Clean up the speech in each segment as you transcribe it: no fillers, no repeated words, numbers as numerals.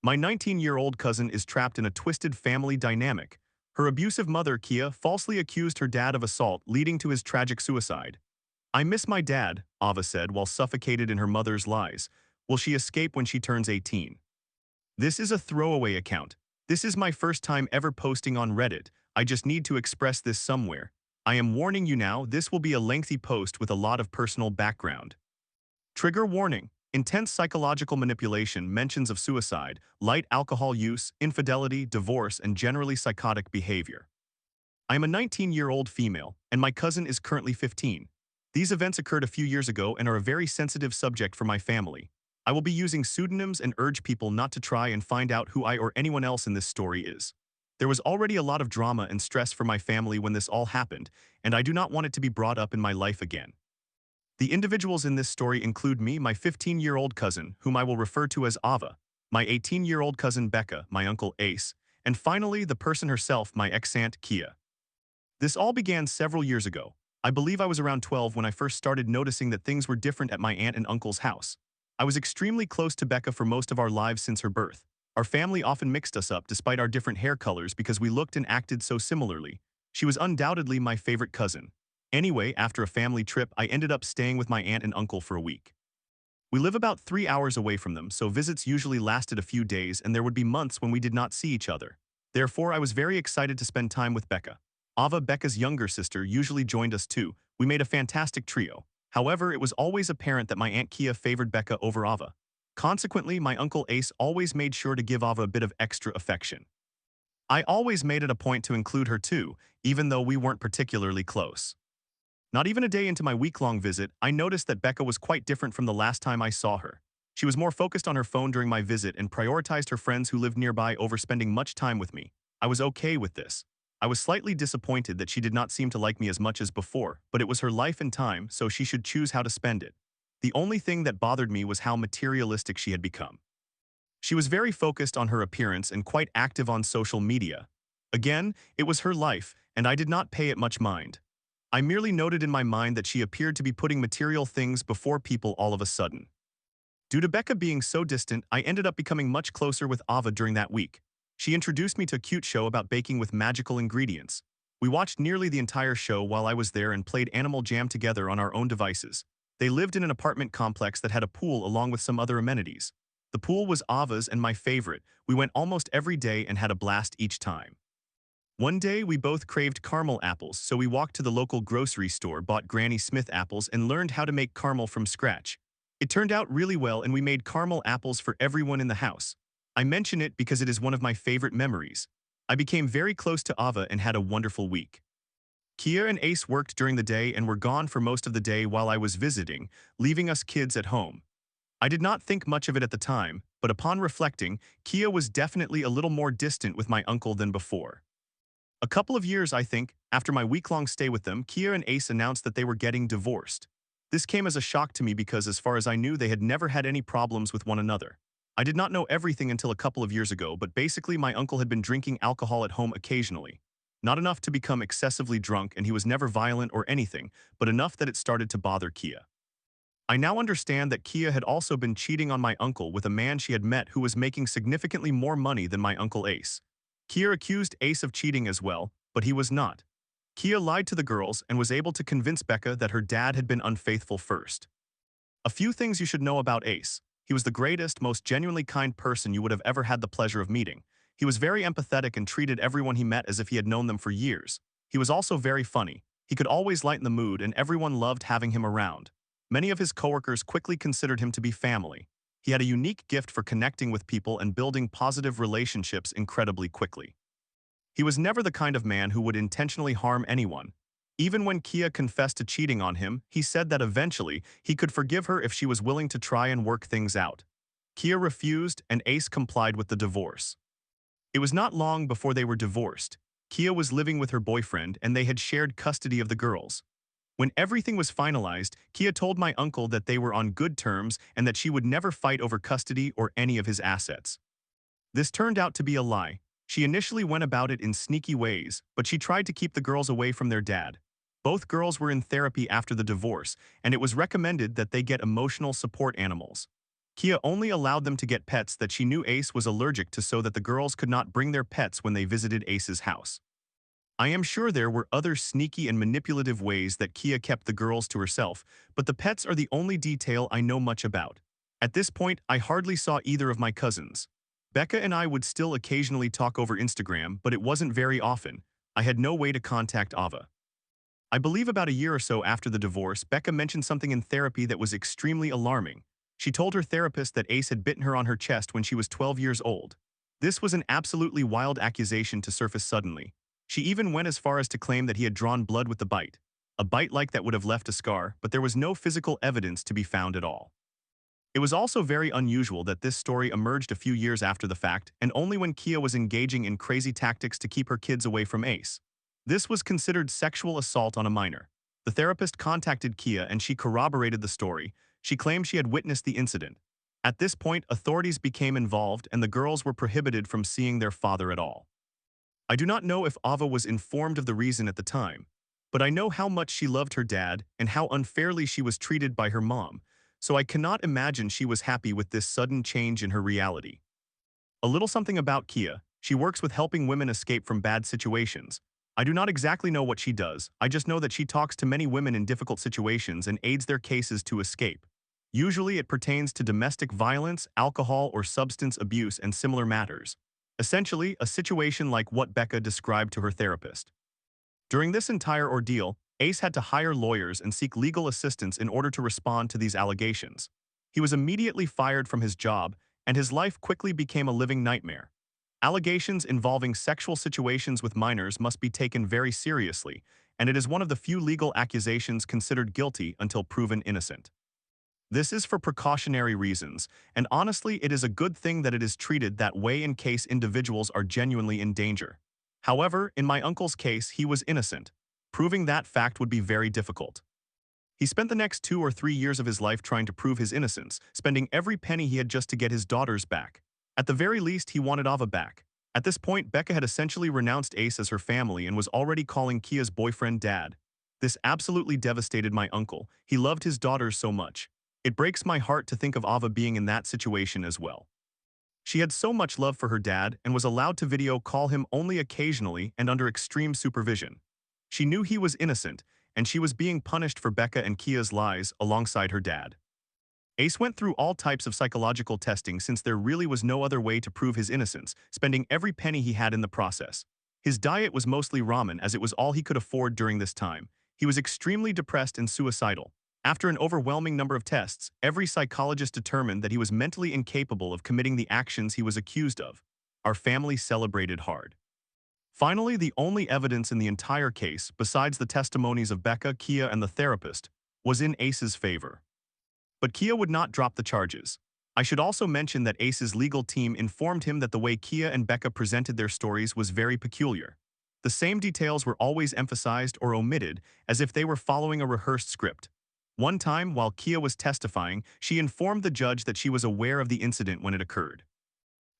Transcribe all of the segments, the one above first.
My 19-year-old cousin is trapped in a twisted family dynamic. Her abusive mother, Kia, falsely accused her dad of assault, leading to his tragic suicide. I miss my dad, Ava said while suffocated in her mother's lies. Will she escape when she turns 18? This is a throwaway account. This is my first time ever posting on Reddit. I just need to express this somewhere. I am warning you now, this will be a lengthy post with a lot of personal background. Trigger warning. Intense psychological manipulation, mentions of suicide, light alcohol use, infidelity, divorce, and generally psychotic behavior. I am a 19-year-old female, and my cousin is currently 15. These events occurred a few years ago and are a very sensitive subject for my family. I will be using pseudonyms and urge people not to try and find out who I or anyone else in this story is. There was already a lot of drama and stress for my family when this all happened, and I do not want it to be brought up in my life again. The individuals in this story include me, my 15-year-old cousin, whom I will refer to as Ava, my 18-year-old cousin Becca, my uncle Ace, and finally the person herself, my ex-aunt Kia. This all began several years ago. I believe I was around 12 when I first started noticing that things were different at my aunt and uncle's house. I was extremely close to Becca for most of our lives since her birth. Our family often mixed us up despite our different hair colors because we looked and acted so similarly. She was undoubtedly my favorite cousin. Anyway, after a family trip, I ended up staying with my aunt and uncle for a week. We live about 3 hours away from them, so visits usually lasted a few days and there would be months when we did not see each other. Therefore, I was very excited to spend time with Becca. Ava, Becca's younger sister, usually joined us too. We made a fantastic trio. However, it was always apparent that my Aunt Kia favored Becca over Ava. Consequently, my Uncle Ace always made sure to give Ava a bit of extra affection. I always made it a point to include her too, even though we weren't particularly close. Not even a day into my week-long visit, I noticed that Becca was quite different from the last time I saw her. She was more focused on her phone during my visit and prioritized her friends who lived nearby over spending much time with me. I was okay with this. I was slightly disappointed that she did not seem to like me as much as before, but it was her life and time, so she should choose how to spend it. The only thing that bothered me was how materialistic she had become. She was very focused on her appearance and quite active on social media. Again, it was her life, and I did not pay it much mind. I merely noted in my mind that she appeared to be putting material things before people all of a sudden. Due to Becca being so distant, I ended up becoming much closer with Ava during that week. She introduced me to a cute show about baking with magical ingredients. We watched nearly the entire show while I was there and played Animal Jam together on our own devices. They lived in an apartment complex that had a pool along with some other amenities. The pool was Ava's and my favorite. We went almost every day and had a blast each time. One day, we both craved caramel apples, so we walked to the local grocery store, bought Granny Smith apples, and learned how to make caramel from scratch. It turned out really well, and we made caramel apples for everyone in the house. I mention it because it is one of my favorite memories. I became very close to Ava and had a wonderful week. Kia and Ace worked during the day and were gone for most of the day while I was visiting, leaving us kids at home. I did not think much of it at the time, but upon reflecting, Kia was definitely a little more distant with my uncle than before. A couple of years, I think, after my week-long stay with them, Kia and Ace announced that they were getting divorced. This came as a shock to me because as far as I knew, they had never had any problems with one another. I did not know everything until a couple of years ago, but basically my uncle had been drinking alcohol at home occasionally. Not enough to become excessively drunk, and he was never violent or anything, but enough that it started to bother Kia. I now understand that Kia had also been cheating on my uncle with a man she had met who was making significantly more money than my Uncle Ace. Kia accused Ace of cheating as well, but he was not. Kia lied to the girls and was able to convince Becca that her dad had been unfaithful first. A few things you should know about Ace. He was the greatest, most genuinely kind person you would have ever had the pleasure of meeting. He was very empathetic and treated everyone he met as if he had known them for years. He was also very funny. He could always lighten the mood and everyone loved having him around. Many of his coworkers quickly considered him to be family. He had a unique gift for connecting with people and building positive relationships incredibly quickly. He was never the kind of man who would intentionally harm anyone. Even when Kia confessed to cheating on him, he said that eventually he could forgive her if she was willing to try and work things out. Kia refused, and Ace complied with the divorce. It was not long before they were divorced. Kia was living with her boyfriend, and they had shared custody of the girls. When everything was finalized, Kia told my uncle that they were on good terms and that she would never fight over custody or any of his assets. This turned out to be a lie. She initially went about it in sneaky ways, but she tried to keep the girls away from their dad. Both girls were in therapy after the divorce, and it was recommended that they get emotional support animals. Kia only allowed them to get pets that she knew Ace was allergic to so that the girls could not bring their pets when they visited Ace's house. I am sure there were other sneaky and manipulative ways that Kia kept the girls to herself, but the pets are the only detail I know much about. At this point, I hardly saw either of my cousins. Becca and I would still occasionally talk over Instagram, but it wasn't very often. I had no way to contact Ava. I believe about a year or so after the divorce, Becca mentioned something in therapy that was extremely alarming. She told her therapist that Ace had bitten her on her chest when she was 12 years old. This was an absolutely wild accusation to surface suddenly. She even went as far as to claim that he had drawn blood with the bite. A bite like that would have left a scar, but there was no physical evidence to be found at all. It was also very unusual that this story emerged a few years after the fact, and only when Kia was engaging in crazy tactics to keep her kids away from Ace. This was considered sexual assault on a minor. The therapist contacted Kia and she corroborated the story. She claimed she had witnessed the incident. At this point, authorities became involved and the girls were prohibited from seeing their father at all. I do not know if Ava was informed of the reason at the time, but I know how much she loved her dad and how unfairly she was treated by her mom, so I cannot imagine she was happy with this sudden change in her reality. A little something about Kia: she works with helping women escape from bad situations. I do not exactly know what she does, I just know that she talks to many women in difficult situations and aids their cases to escape. Usually it pertains to domestic violence, alcohol or substance abuse and similar matters. Essentially, a situation like what Becca described to her therapist. During this entire ordeal, Ace had to hire lawyers and seek legal assistance in order to respond to these allegations. He was immediately fired from his job, and his life quickly became a living nightmare. Allegations involving sexual situations with minors must be taken very seriously, and it is one of the few legal accusations considered guilty until proven innocent. This is for precautionary reasons, and honestly, it is a good thing that it is treated that way in case individuals are genuinely in danger. However, in my uncle's case, he was innocent. Proving that fact would be very difficult. He spent the next 2 or 3 years of his life trying to prove his innocence, spending every penny he had just to get his daughters back. At the very least, he wanted Ava back. At this point, Becca had essentially renounced Ace as her family and was already calling Kia's boyfriend dad. This absolutely devastated my uncle. He loved his daughters so much. It breaks my heart to think of Ava being in that situation as well. She had so much love for her dad and was allowed to video call him only occasionally and under extreme supervision. She knew he was innocent, and she was being punished for Becca and Kia's lies alongside her dad. Ace went through all types of psychological testing since there really was no other way to prove his innocence, spending every penny he had in the process. His diet was mostly ramen as it was all he could afford during this time. He was extremely depressed and suicidal. After an overwhelming number of tests, every psychologist determined that he was mentally incapable of committing the actions he was accused of. Our family celebrated hard. Finally, the only evidence in the entire case, besides the testimonies of Becca, Kia, and the therapist, was in Ace's favor. But Kia would not drop the charges. I should also mention that Ace's legal team informed him that the way Kia and Becca presented their stories was very peculiar. The same details were always emphasized or omitted, as if they were following a rehearsed script. One time, while Kia was testifying, she informed the judge that she was aware of the incident when it occurred.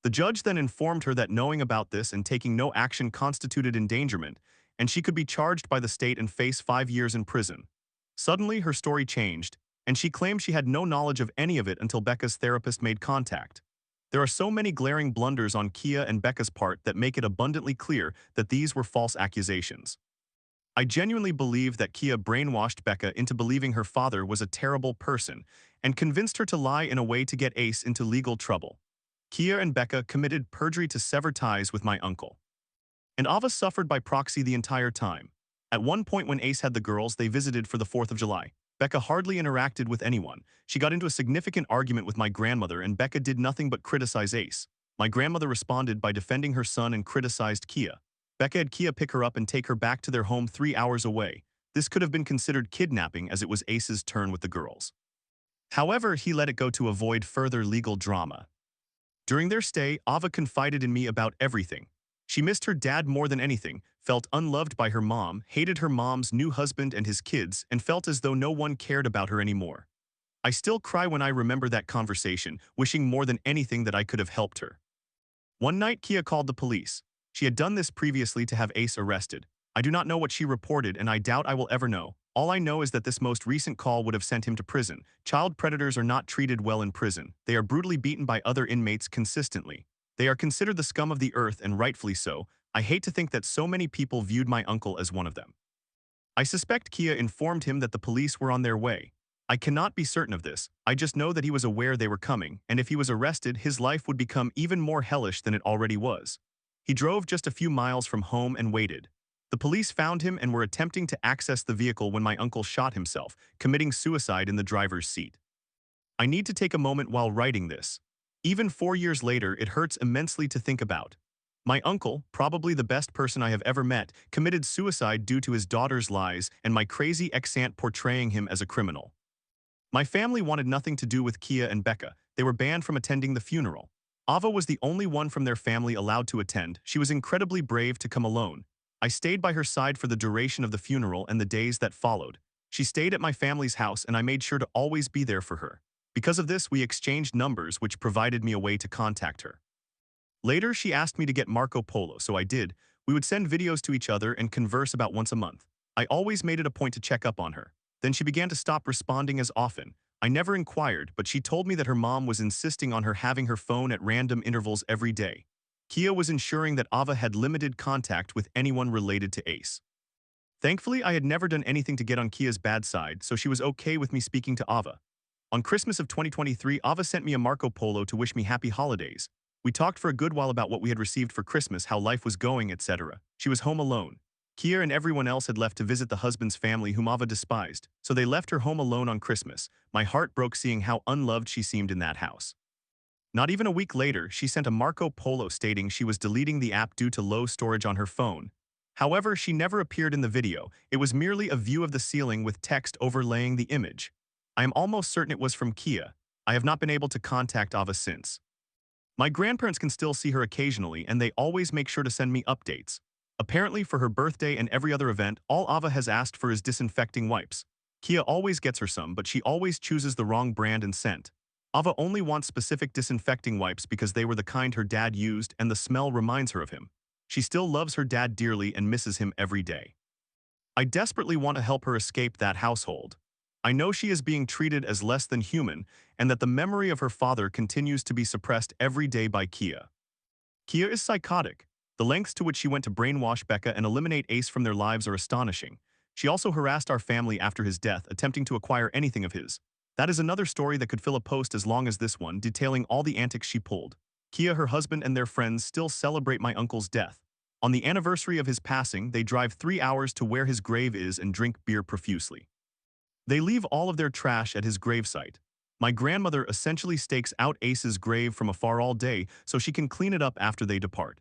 The judge then informed her that knowing about this and taking no action constituted endangerment, and she could be charged by the state and face 5 years in prison. Suddenly, her story changed, and she claimed she had no knowledge of any of it until Becca's therapist made contact. There are so many glaring blunders on Kia and Becca's part that make it abundantly clear that these were false accusations. I genuinely believe that Kia brainwashed Becca into believing her father was a terrible person and convinced her to lie in a way to get Ace into legal trouble. Kia and Becca committed perjury to sever ties with my uncle. And Ava suffered by proxy the entire time. At one point when Ace had the girls they visited for the 4th of July, Becca hardly interacted with anyone. She got into a significant argument with my grandmother and Becca did nothing but criticize Ace. My grandmother responded by defending her son and criticized Kia. Becca had Kia pick her up and take her back to their home 3 hours away. This could have been considered kidnapping as it was Ace's turn with the girls. However, he let it go to avoid further legal drama. During their stay, Ava confided in me about everything. She missed her dad more than anything, felt unloved by her mom, hated her mom's new husband and his kids, and felt as though no one cared about her anymore. I still cry when I remember that conversation, wishing more than anything that I could have helped her. One night, Kia called the police. She had done this previously to have Ace arrested. I do not know what she reported and I doubt I will ever know. All I know is that this most recent call would have sent him to prison. Child predators are not treated well in prison. They are brutally beaten by other inmates consistently. They are considered the scum of the earth, and rightfully so. I hate to think that so many people viewed my uncle as one of them. I suspect Kia informed him that the police were on their way. I cannot be certain of this. I just know that he was aware they were coming, and if he was arrested, his life would become even more hellish than it already was. He drove just a few miles from home and waited. The police found him and were attempting to access the vehicle when my uncle shot himself, committing suicide in the driver's seat. I need to take a moment while writing this. Even 4 years later, it hurts immensely to think about. My uncle, probably the best person I have ever met, committed suicide due to his daughter's lies and my crazy ex-aunt portraying him as a criminal. My family wanted nothing to do with Kia and Becca. They were banned from attending the funeral. Ava was the only one from their family allowed to attend. She was incredibly brave to come alone. I stayed by her side for the duration of the funeral and the days that followed. She stayed at my family's house and I made sure to always be there for her. Because of this, we exchanged numbers, which provided me a way to contact her. Later, she asked me to get Marco Polo, so I did. We would send videos to each other and converse about once a month. I always made it a point to check up on her. Then she began to stop responding as often. I never inquired, but she told me that her mom was insisting on her having her phone at random intervals every day. Kia was ensuring that Ava had limited contact with anyone related to Ace. Thankfully, I had never done anything to get on Kia's bad side, so she was okay with me speaking to Ava. On Christmas of 2023, Ava sent me a Marco Polo to wish me happy holidays. We talked for a good while about what we had received for Christmas, how life was going, etc. She was home alone. Kia and everyone else had left to visit the husband's family, whom Ava despised, so they left her home alone on Christmas. My heart broke seeing how unloved she seemed in that house. Not even a week later, she sent a Marco Polo stating she was deleting the app due to low storage on her phone. However, she never appeared in the video. It was merely a view of the ceiling with text overlaying the image. I am almost certain it was from Kia. I have not been able to contact Ava since. My grandparents can still see her occasionally, and they always make sure to send me updates. Apparently, for her birthday and every other event, all Ava has asked for is disinfecting wipes. Kia always gets her some, but she always chooses the wrong brand and scent. Ava only wants specific disinfecting wipes because they were the kind her dad used and the smell reminds her of him. She still loves her dad dearly and misses him every day. I desperately want to help her escape that household. I know she is being treated as less than human and that the memory of her father continues to be suppressed every day by Kia. Kia is psychotic. The lengths to which she went to brainwash Becca and eliminate Ace from their lives are astonishing. She also harassed our family after his death, attempting to acquire anything of his. That is another story that could fill a post as long as this one, detailing all the antics she pulled. Kia, her husband, and their friends still celebrate my uncle's death. On the anniversary of his passing, they drive 3 hours to where his grave is and drink beer profusely. They leave all of their trash at his gravesite. My grandmother essentially stakes out Ace's grave from afar all day so she can clean it up after they depart.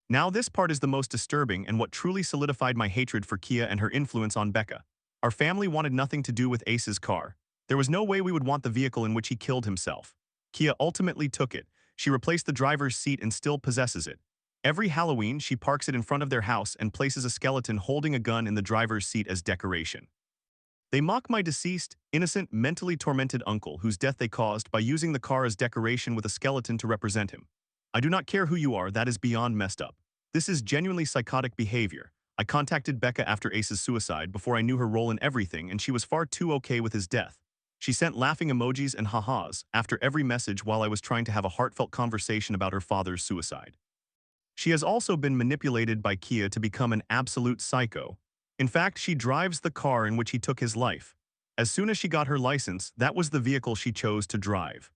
Now this part is the most disturbing and what truly solidified my hatred for Kia and her influence on Becca. Our family wanted nothing to do with Ace's car. There was no way we would want the vehicle in which he killed himself. Kia ultimately took it. She replaced the driver's seat and still possesses it. Every Halloween, she parks it in front of their house and places a skeleton holding a gun in the driver's seat as decoration. They mock my deceased, innocent, mentally tormented uncle whose death they caused by using the car as decoration with a skeleton to represent him. I do not care who you are, that is beyond messed up. This is genuinely psychotic behavior. I contacted Becca after Ace's suicide before I knew her role in everything, and she was far too okay with his death. She sent laughing emojis and ha-has after every message while I was trying to have a heartfelt conversation about her father's suicide. She has also been manipulated by Kia to become an absolute psycho. In fact, she drives the car in which he took his life. As soon as she got her license, that was the vehicle she chose to drive.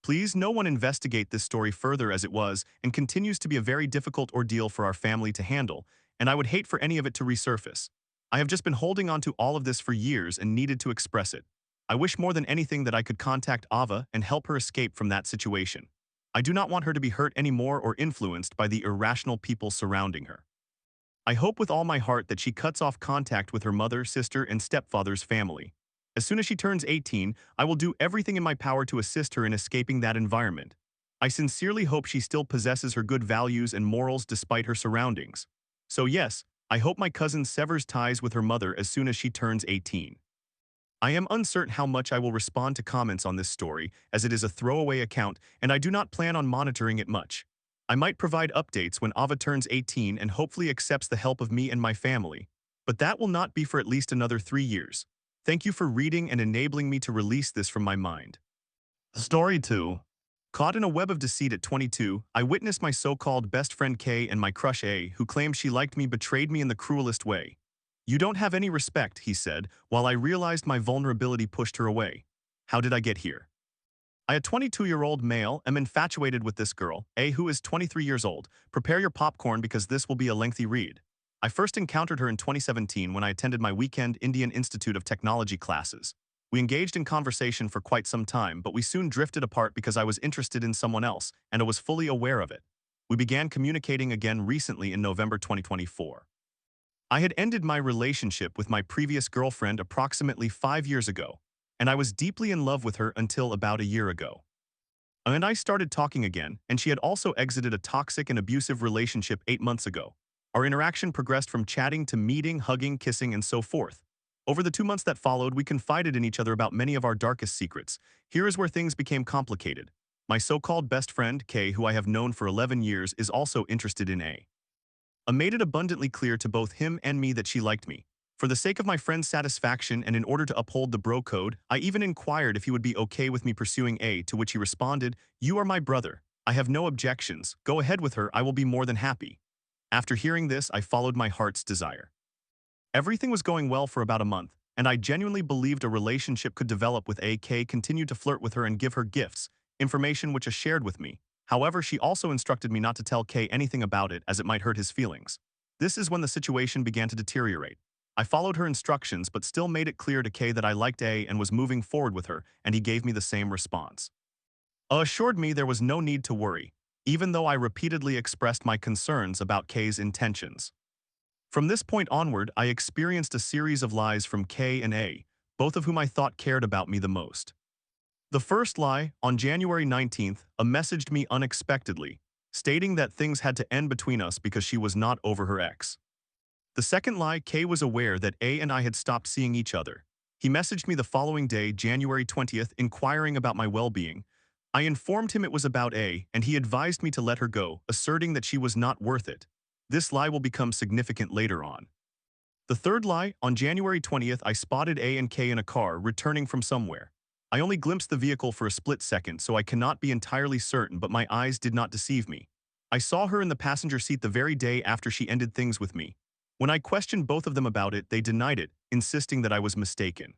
Please, no one investigate this story further, as it was and continues to be a very difficult ordeal for our family to handle, and I would hate for any of it to resurface. I have just been holding on to all of this for years and needed to express it. I wish more than anything that I could contact Ava and help her escape from that situation. I do not want her to be hurt anymore or influenced by the irrational people surrounding her. I hope with all my heart that she cuts off contact with her mother, sister, and stepfather's family. As soon as she turns 18, I will do everything in my power to assist her in escaping that environment. I sincerely hope she still possesses her good values and morals despite her surroundings. So yes, I hope my cousin severs ties with her mother as soon as she turns 18. I am uncertain how much I will respond to comments on this story, as it is a throwaway account and I do not plan on monitoring it much. I might provide updates when Ava turns 18 and hopefully accepts the help of me and my family. But that will not be for at least another 3 years. Thank you for reading and enabling me to release this from my mind. Story 2. Caught in a web of deceit at 22, I witnessed my so-called best friend K and my crush A, who claimed she liked me, betrayed me in the cruelest way. You don't have any respect, he said, while I realized my vulnerability pushed her away. How did I get here? I, a 22-year-old male, am infatuated with this girl, A, who is 23 years old. Prepare your popcorn because this will be a lengthy read. I first encountered her in 2017 when I attended my weekend Indian Institute of Technology classes. We engaged in conversation for quite some time, but we soon drifted apart because I was interested in someone else, and I was fully aware of it. We began communicating again recently in November 2024. I had ended my relationship with my previous girlfriend approximately 5 years ago, and I was deeply in love with her until about a year ago. And I started talking again, and she had also exited a toxic and abusive relationship 8 months ago. Our interaction progressed from chatting to meeting, hugging, kissing, and so forth. Over the 2 months that followed, we confided in each other about many of our darkest secrets. Here is where things became complicated. My so-called best friend, K, who I have known for 11 years, is also interested in A. I made it abundantly clear to both him and me that she liked me. For the sake of my friend's satisfaction and in order to uphold the bro code, I even inquired if he would be okay with me pursuing A, to which he responded, "You are my brother. I have no objections. Go ahead with her, I will be more than happy." After hearing this, I followed my heart's desire. Everything was going well for about a month, and I genuinely believed a relationship could develop with A. K continued to flirt with her and give her gifts, information which is shared with me. However, she also instructed me not to tell K anything about it as it might hurt his feelings. This is when the situation began to deteriorate. I followed her instructions but still made it clear to K that I liked A and was moving forward with her, and he gave me the same response. A assured me there was no need to worry, even though I repeatedly expressed my concerns about K's intentions. From this point onward, I experienced a series of lies from K and A, both of whom I thought cared about me the most. The first lie, on January 19th, A messaged me unexpectedly, stating that things had to end between us because she was not over her ex. The second lie, K was aware that A and I had stopped seeing each other. He messaged me the following day, January 20th, inquiring about my well-being. I informed him it was about A, and he advised me to let her go, asserting that she was not worth it. This lie will become significant later on. The third lie, on January 20th, I spotted A and K in a car returning from somewhere. I only glimpsed the vehicle for a split second, so I cannot be entirely certain, but my eyes did not deceive me. I saw her in the passenger seat the very day after she ended things with me. When I questioned both of them about it, they denied it, insisting that I was mistaken.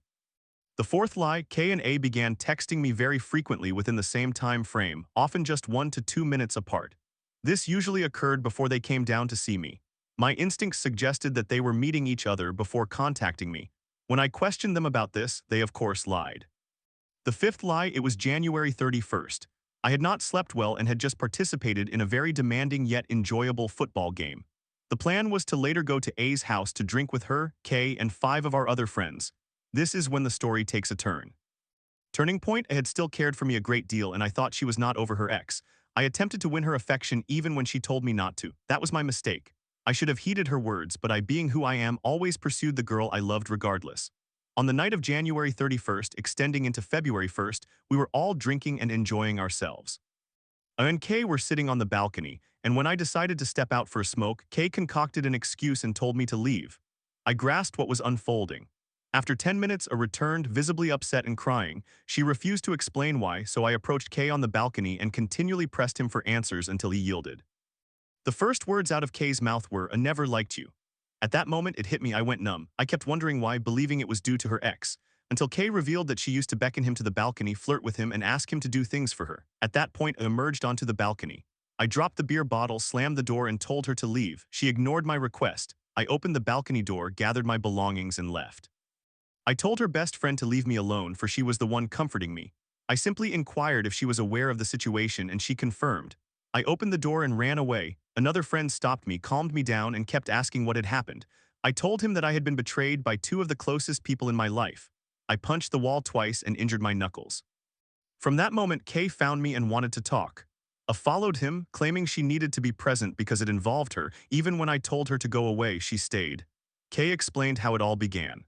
The fourth lie, K and A began texting me very frequently within the same time frame, often just 1 to 2 minutes apart. This usually occurred before they came down to see me. My instincts suggested that they were meeting each other before contacting me. When I questioned them about this, they of course lied. The fifth lie, it was January 31st. I had not slept well and had just participated in a very demanding yet enjoyable football game. The plan was to later go to A's house to drink with her, K, and 5 of our other friends. This is when the story takes a turn. Turning point, A had still cared for me a great deal and I thought she was not over her ex. I attempted to win her affection even when she told me not to. That was my mistake. I should have heeded her words, but I, being who I am, always pursued the girl I loved regardless. On the night of January 31st, extending into February 1st, we were all drinking and enjoying ourselves. I and Kay were sitting on the balcony, and when I decided to step out for a smoke, Kay concocted an excuse and told me to leave. I grasped what was unfolding. After 10 minutes, A returned, visibly upset and crying. She refused to explain why, so I approached Kay on the balcony and continually pressed him for answers until he yielded. The first words out of Kay's mouth were, "I never liked you." At that moment, it hit me. I went numb. I kept wondering why, believing it was due to her ex, until Kay revealed that she used to beckon him to the balcony, flirt with him, and ask him to do things for her. At that point, I emerged onto the balcony. I dropped the beer bottle, slammed the door, and told her to leave. She ignored my request. I opened the balcony door, gathered my belongings, and left. I told her best friend to leave me alone, for she was the one comforting me. I simply inquired if she was aware of the situation, and she confirmed. I opened the door and ran away. Another friend stopped me, calmed me down, and kept asking what had happened. I told him that I had been betrayed by 2 of the closest people in my life. I punched the wall twice and injured my knuckles. From that moment, Kay found me and wanted to talk. I followed him, claiming she needed to be present because it involved her. Even when I told her to go away, she stayed. Kay explained how it all began.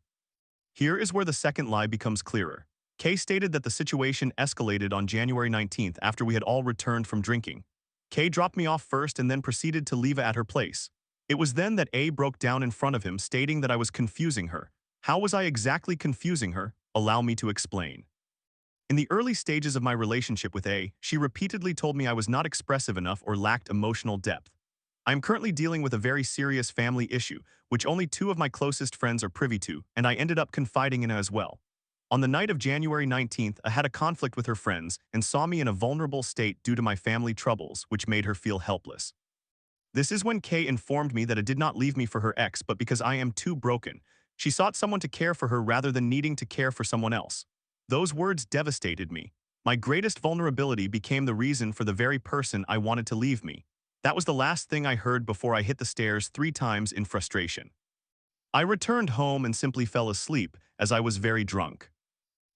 Here is where the second lie becomes clearer. Kay stated that the situation escalated on January 19th after we had all returned from drinking. Kay dropped me off first and then proceeded to leave at her place. It was then that A broke down in front of him, stating that I was confusing her. How was I exactly confusing her? Allow me to explain. In the early stages of my relationship with A, she repeatedly told me I was not expressive enough or lacked emotional depth. I am currently dealing with a very serious family issue, which only two of my closest friends are privy to, and I ended up confiding in her as well. On the night of January 19th, I had a conflict with her friends and saw me in a vulnerable state due to my family troubles, which made her feel helpless. This is when Kay informed me that it did not leave me for her ex, but because I am too broken. She sought someone to care for her rather than needing to care for someone else. Those words devastated me. My greatest vulnerability became the reason for the very person I wanted to leave me. That was the last thing I heard before I hit the stairs 3 times in frustration. I returned home and simply fell asleep, as I was very drunk.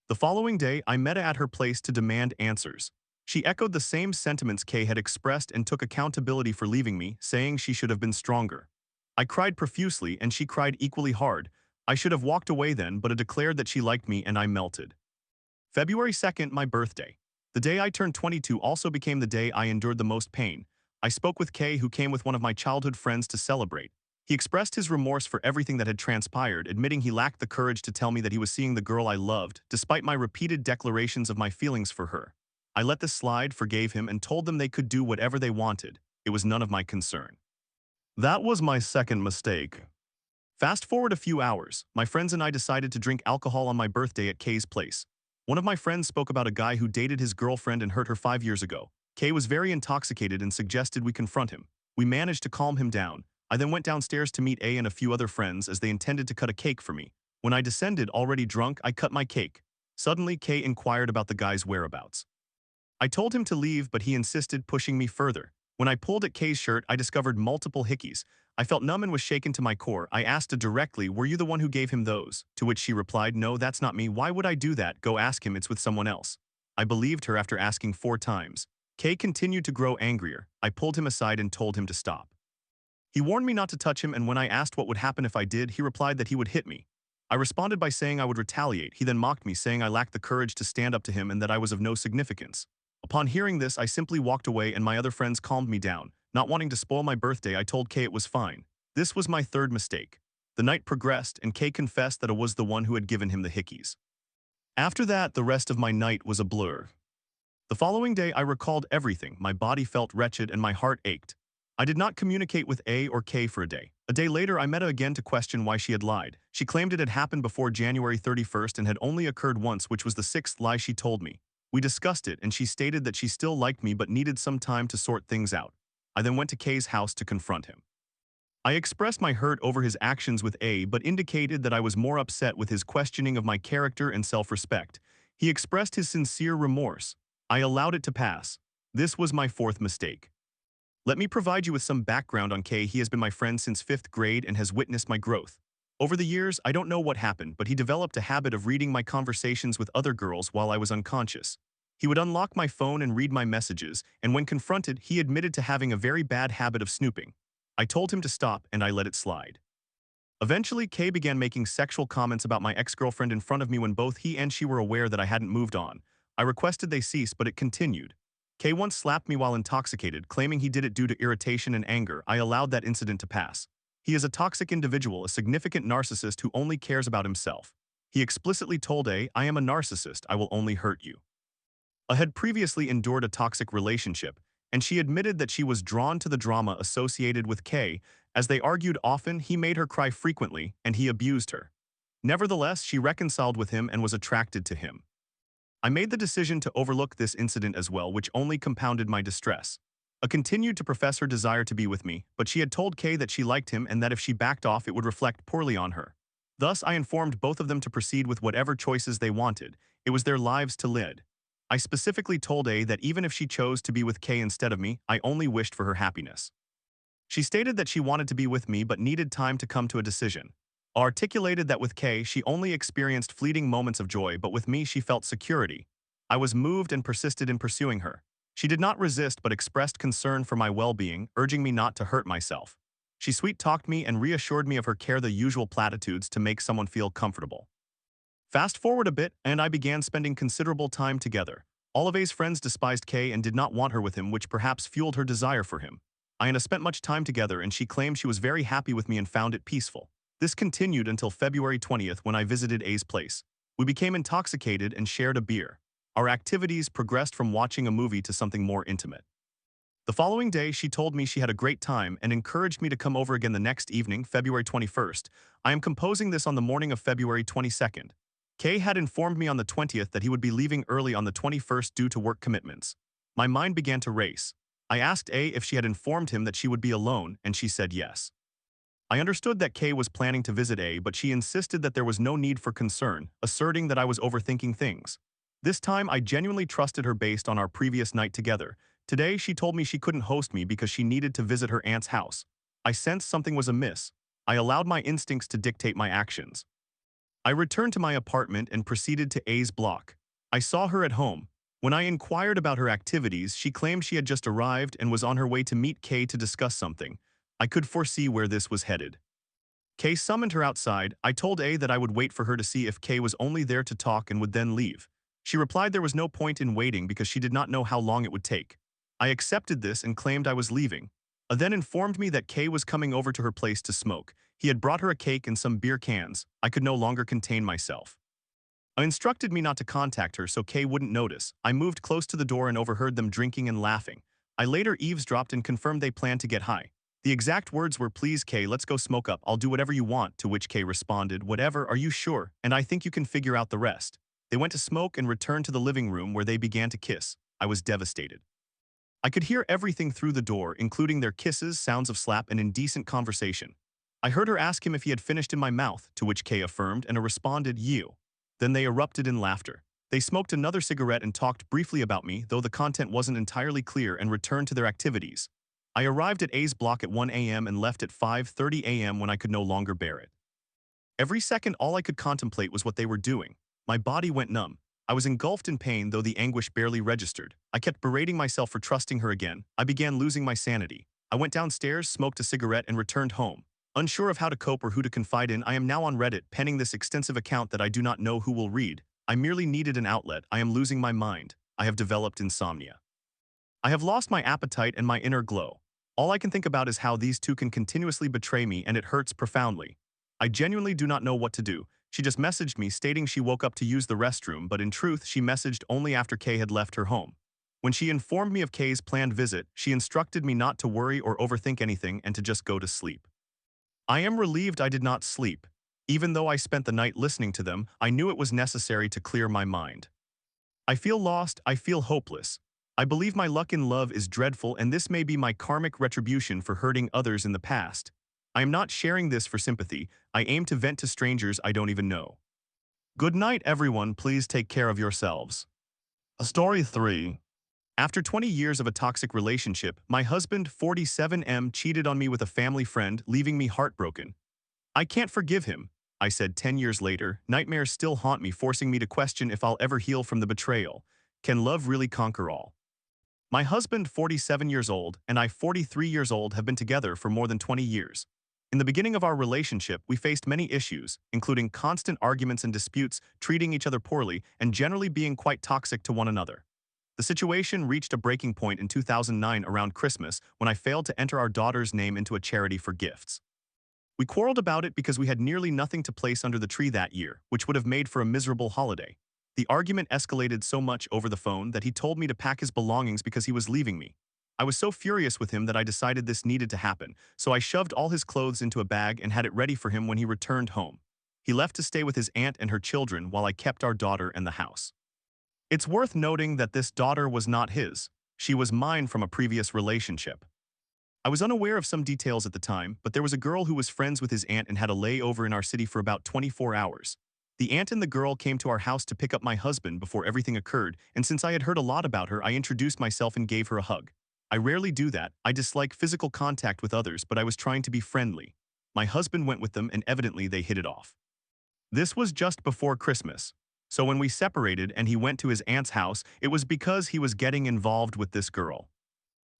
The following day, I met her at her place to demand answers. She echoed the same sentiments Kay had expressed and took accountability for leaving me, saying she should have been stronger. I cried profusely and she cried equally hard. I should have walked away then, but it declared that she liked me and I melted. February 2nd, my birthday. The day I turned 22 also became the day I endured the most pain. I spoke with Kay, who came with one of my childhood friends to celebrate. He expressed his remorse for everything that had transpired, admitting he lacked the courage to tell me that he was seeing the girl I loved, despite my repeated declarations of my feelings for her. I let this slide, forgave him, and told them they could do whatever they wanted. It was none of my concern. That was my second mistake. Fast forward a few hours, my friends and I decided to drink alcohol on my birthday at Kay's place. One of my friends spoke about a guy who dated his girlfriend and hurt her 5 years ago. Kay was very intoxicated and suggested we confront him. We managed to calm him down. I then went downstairs to meet A and a few other friends as they intended to cut a cake for me. When I descended, already drunk, I cut my cake. Suddenly, Kay inquired about the guy's whereabouts. I told him to leave, but he insisted, pushing me further. When I pulled at Kay's shirt, I discovered multiple hickeys. I felt numb and was shaken to my core. I asked her directly, "Were you the one who gave him those?" To which she replied, "No, that's not me. Why would I do that? Go ask him, it's with someone else." I believed her after asking 4 times. Kay continued to grow angrier. I pulled him aside and told him to stop. He warned me not to touch him, and when I asked what would happen if I did, he replied that he would hit me. I responded by saying I would retaliate. He then mocked me, saying I lacked the courage to stand up to him and that I was of no significance. Upon hearing this, I simply walked away and my other friends calmed me down. Not wanting to spoil my birthday, I told Kay it was fine. This was my third mistake. The night progressed and Kay confessed that I was the one who had given him the hickeys. After that, the rest of my night was a blur. The following day, I recalled everything. My body felt wretched and my heart ached. I did not communicate with A or K for a day. A day later, I met her again to question why she had lied. She claimed it had happened before January 31st and had only occurred once, which was the 6th lie she told me. We discussed it and she stated that she still liked me but needed some time to sort things out. I then went to K's house to confront him. I expressed my hurt over his actions with A but indicated that I was more upset with his questioning of my character and self-respect. He expressed his sincere remorse. I allowed it to pass. This was my fourth mistake. Let me provide you with some background on K. He has been my friend since 5th grade and has witnessed my growth. Over the years, I don't know what happened, but he developed a habit of reading my conversations with other girls while I was unconscious. He would unlock my phone and read my messages, and when confronted, he admitted to having a very bad habit of snooping. I told him to stop, and I let it slide. Eventually, Kay began making sexual comments about my ex-girlfriend in front of me when both he and she were aware that I hadn't moved on. I requested they cease, but it continued. Kay once slapped me while intoxicated, claiming he did it due to irritation and anger. I allowed that incident to pass. He is a toxic individual, a significant narcissist who only cares about himself. He explicitly told A, "I am a narcissist, I will only hurt you." A had previously endured a toxic relationship, and she admitted that she was drawn to the drama associated with Kay. As they argued often, he made her cry frequently, and he abused her. Nevertheless, she reconciled with him and was attracted to him. I made the decision to overlook this incident as well, which only compounded my distress. A continued to profess her desire to be with me, but she had told Kay that she liked him and that if she backed off it would reflect poorly on her. Thus, I informed both of them to proceed with whatever choices they wanted. It was their lives to lead. I specifically told A that even if she chose to be with Kay instead of me, I only wished for her happiness. She stated that she wanted to be with me but needed time to come to a decision. I articulated that with Kay, she only experienced fleeting moments of joy, but with me she felt security. I was moved and persisted in pursuing her. She did not resist but expressed concern for my well-being, urging me not to hurt myself. She sweet-talked me and reassured me of her care, the usual platitudes to make someone feel comfortable. Fast forward a bit, and I began spending considerable time together. All of A's friends despised Kay and did not want her with him, which perhaps fueled her desire for him. I had spent much time together and she claimed she was very happy with me and found it peaceful. This continued until February 20th when I visited A's place. We became intoxicated and shared a beer. Our activities progressed from watching a movie to something more intimate. The following day, she told me she had a great time and encouraged me to come over again the next evening, February 21st. I am composing this on the morning of February 22nd. Kay had informed me on the 20th that he would be leaving early on the 21st due to work commitments. My mind began to race. I asked A if she had informed him that she would be alone, and she said yes. I understood that Kay was planning to visit A, but she insisted that there was no need for concern, asserting that I was overthinking things. This time, I genuinely trusted her based on our previous night together. Today, she told me she couldn't host me because she needed to visit her aunt's house. I sensed something was amiss. I allowed my instincts to dictate my actions. I returned to my apartment and proceeded to A's block. I saw her at home. When I inquired about her activities, she claimed she had just arrived and was on her way to meet Kay to discuss something. I could foresee where this was headed. Kay summoned her outside. I told A that I would wait for her to see if Kay was only there to talk and would then leave. She replied there was no point in waiting because she did not know how long it would take. I accepted this and claimed I was leaving. A then informed me that Kay was coming over to her place to smoke. He had brought her a cake and some beer cans. I could no longer contain myself. I instructed me not to contact her so Kay wouldn't notice. I moved close to the door and overheard them drinking and laughing. I later eavesdropped and confirmed they planned to get high. The exact words were, "Please, Kay, let's go smoke up. I'll do whatever you want," to which Kay responded, "Whatever, are you sure? And I think you can figure out the rest." They went to smoke and returned to the living room where they began to kiss. I was devastated. I could hear everything through the door, including their kisses, sounds of slap, and indecent conversation. I heard her ask him if he had finished in my mouth, to which Kay affirmed and responded, "You." Then they erupted in laughter. They smoked another cigarette and talked briefly about me, though the content wasn't entirely clear, and returned to their activities. I arrived at A's block at 1 a.m. and left at 5:30 a.m. when I could no longer bear it. Every second, all I could contemplate was what they were doing. My body went numb. I was engulfed in pain, though the anguish barely registered. I kept berating myself for trusting her again. I began losing my sanity. I went downstairs, smoked a cigarette, and returned home. Unsure of how to cope or who to confide in, I am now on Reddit, penning this extensive account that I do not know who will read. I merely needed an outlet. I am losing my mind. I have developed insomnia. I have lost my appetite and my inner glow. All I can think about is how these two can continuously betray me, and it hurts profoundly. I genuinely do not know what to do. She just messaged me stating she woke up to use the restroom, but in truth, she messaged only after Kay had left her home. When she informed me of Kay's planned visit, she instructed me not to worry or overthink anything and to just go to sleep. I am relieved I did not sleep. Even though I spent the night listening to them, I knew it was necessary to clear my mind. I feel lost, I feel hopeless. I believe my luck in love is dreadful, and this may be my karmic retribution for hurting others in the past. I am not sharing this for sympathy. I aim to vent to strangers I don't even know. Good night, everyone. Please take care of yourselves. Story 3. After 20 years of a toxic relationship, my husband, 47M, cheated on me with a family friend, leaving me heartbroken. I can't forgive him, I said 10 years later. Nightmares still haunt me, forcing me to question if I'll ever heal from the betrayal. Can love really conquer all? My husband, 47 years old, and I, 43 years old, have been together for more than 20 years. In the beginning of our relationship, we faced many issues, including constant arguments and disputes, treating each other poorly, and generally being quite toxic to one another. The situation reached a breaking point in 2009 around Christmas when I failed to enter our daughter's name into a charity for gifts. We quarreled about it because we had nearly nothing to place under the tree that year, which would have made for a miserable holiday. The argument escalated so much over the phone that he told me to pack his belongings because he was leaving me. I was so furious with him that I decided this needed to happen, so I shoved all his clothes into a bag and had it ready for him when he returned home. He left to stay with his aunt and her children while I kept our daughter and the house. It's worth noting that this daughter was not his. She was mine from a previous relationship. I was unaware of some details at the time, but there was a girl who was friends with his aunt and had a layover in our city for about 24 hours. The aunt and the girl came to our house to pick up my husband before everything occurred, and since I had heard a lot about her, I introduced myself and gave her a hug. I rarely do that. I dislike physical contact with others, but I was trying to be friendly. My husband went with them, and evidently they hit it off. This was just before Christmas. So when we separated and he went to his aunt's house, it was because he was getting involved with this girl.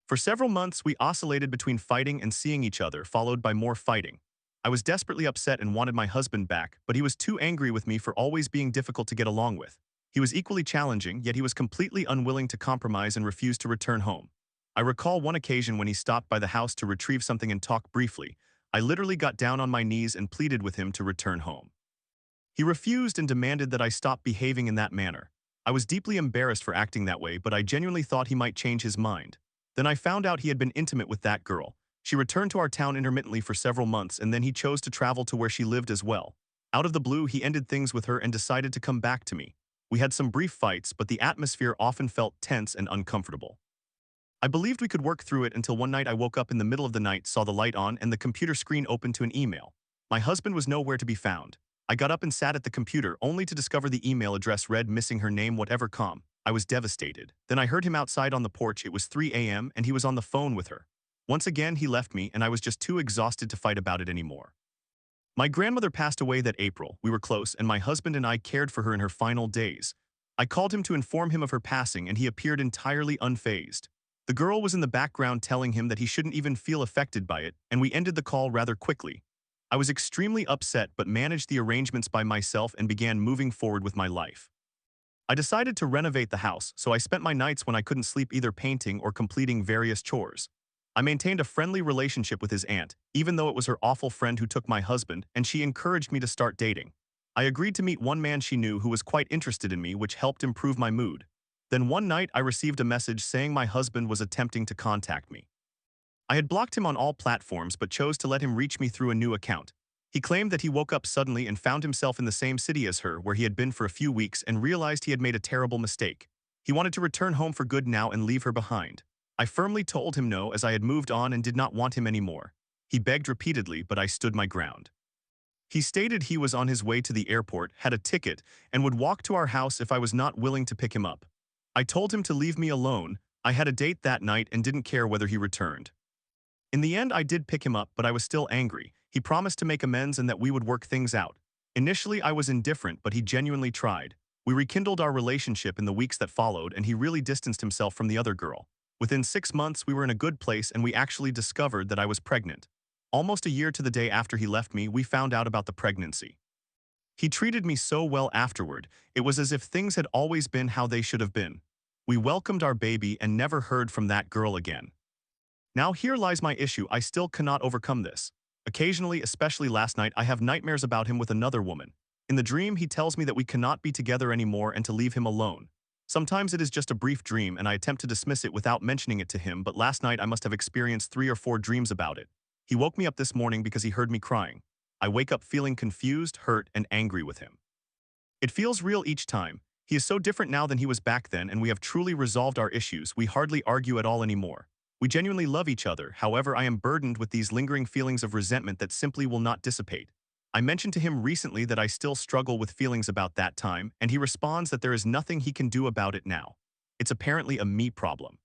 For several months, we oscillated between fighting and seeing each other, followed by more fighting. I was desperately upset and wanted my husband back, but he was too angry with me for always being difficult to get along with. He was equally challenging, yet he was completely unwilling to compromise and refused to return home. I recall one occasion when he stopped by the house to retrieve something and talk briefly. I literally got down on my knees and pleaded with him to return home. He refused and demanded that I stop behaving in that manner. I was deeply embarrassed for acting that way, but I genuinely thought he might change his mind. Then I found out he had been intimate with that girl. She returned to our town intermittently for several months, and then he chose to travel to where she lived as well. Out of the blue, he ended things with her and decided to come back to me. We had some brief fights, but the atmosphere often felt tense and uncomfortable. I believed we could work through it until one night I woke up in the middle of the night, saw the light on, and the computer screen open to an email. My husband was nowhere to be found. I got up and sat at the computer, only to discover the email address read missing her name whatever com. I was devastated. Then I heard him outside on the porch. It was 3 a.m. and he was on the phone with her. Once again, he left me, and I was just too exhausted to fight about it anymore. My grandmother passed away that April. We were close, and my husband and I cared for her in her final days. I called him to inform him of her passing, and he appeared entirely unfazed. The girl was in the background telling him that he shouldn't even feel affected by it, and we ended the call rather quickly. I was extremely upset but managed the arrangements by myself and began moving forward with my life. I decided to renovate the house, so I spent my nights when I couldn't sleep either painting or completing various chores. I maintained a friendly relationship with his aunt, even though it was her awful friend who took my husband, and she encouraged me to start dating. I agreed to meet one man she knew who was quite interested in me, which helped improve my mood. Then one night I received a message saying my husband was attempting to contact me. I had blocked him on all platforms but chose to let him reach me through a new account. He claimed that he woke up suddenly and found himself in the same city as her, where he had been for a few weeks, and realized he had made a terrible mistake. He wanted to return home for good now and leave her behind. I firmly told him no, as I had moved on and did not want him anymore. He begged repeatedly, but I stood my ground. He stated he was on his way to the airport, had a ticket, and would walk to our house if I was not willing to pick him up. I told him to leave me alone. I had a date that night and didn't care whether he returned. In the end, I did pick him up, but I was still angry. He promised to make amends and that we would work things out. Initially, I was indifferent, but he genuinely tried. We rekindled our relationship in the weeks that followed, and he really distanced himself from the other girl. Within 6 months, we were in a good place, and we actually discovered that I was pregnant. Almost a year to the day after he left me, we found out about the pregnancy. He treated me so well afterward. It was as if things had always been how they should have been. We welcomed our baby and never heard from that girl again. Now here lies my issue. I still cannot overcome this. Occasionally, especially last night, I have nightmares about him with another woman. In the dream, he tells me that we cannot be together anymore and to leave him alone. Sometimes it is just a brief dream and I attempt to dismiss it without mentioning it to him, but last night I must have experienced 3 or 4 dreams about it. He woke me up this morning because he heard me crying. I wake up feeling confused, hurt, and angry with him. It feels real each time. He is so different now than he was back then, and we have truly resolved our issues. We hardly argue at all anymore. We genuinely love each other. However, I am burdened with these lingering feelings of resentment that simply will not dissipate. I mentioned to him recently that I still struggle with feelings about that time, and he responds that there is nothing he can do about it now. It's apparently a me problem.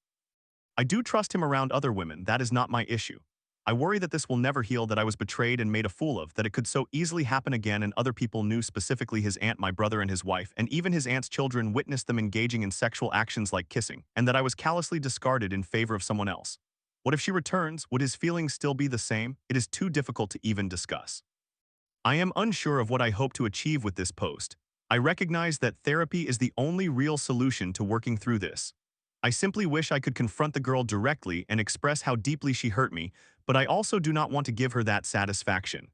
I do trust him around other women. That is not my issue. I worry that this will never heal, that I was betrayed and made a fool of, that it could so easily happen again, and other people knew, specifically his aunt, my brother and his wife, and even his aunt's children witnessed them engaging in sexual actions like kissing, and that I was callously discarded in favor of someone else. What if she returns? Would his feelings still be the same? It is too difficult to even discuss. I am unsure of what I hope to achieve with this post. I recognize that therapy is the only real solution to working through this. I simply wish I could confront the girl directly and express how deeply she hurt me, but I also do not want to give her that satisfaction.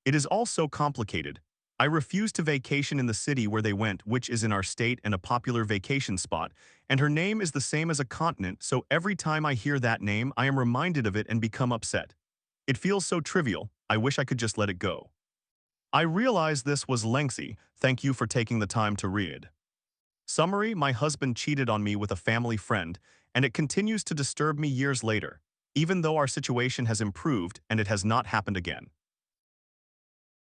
It is all so complicated. I refuse to vacation in the city where they went, which is in our state and a popular vacation spot, and her name is the same as a continent, so every time I hear that name, I am reminded of it and become upset. It feels so trivial. I wish I could just let it go. I realize this was lengthy. Thank you for taking the time to read. Summary: my husband cheated on me with a family friend, and it continues to disturb me years later, even though our situation has improved and it has not happened again.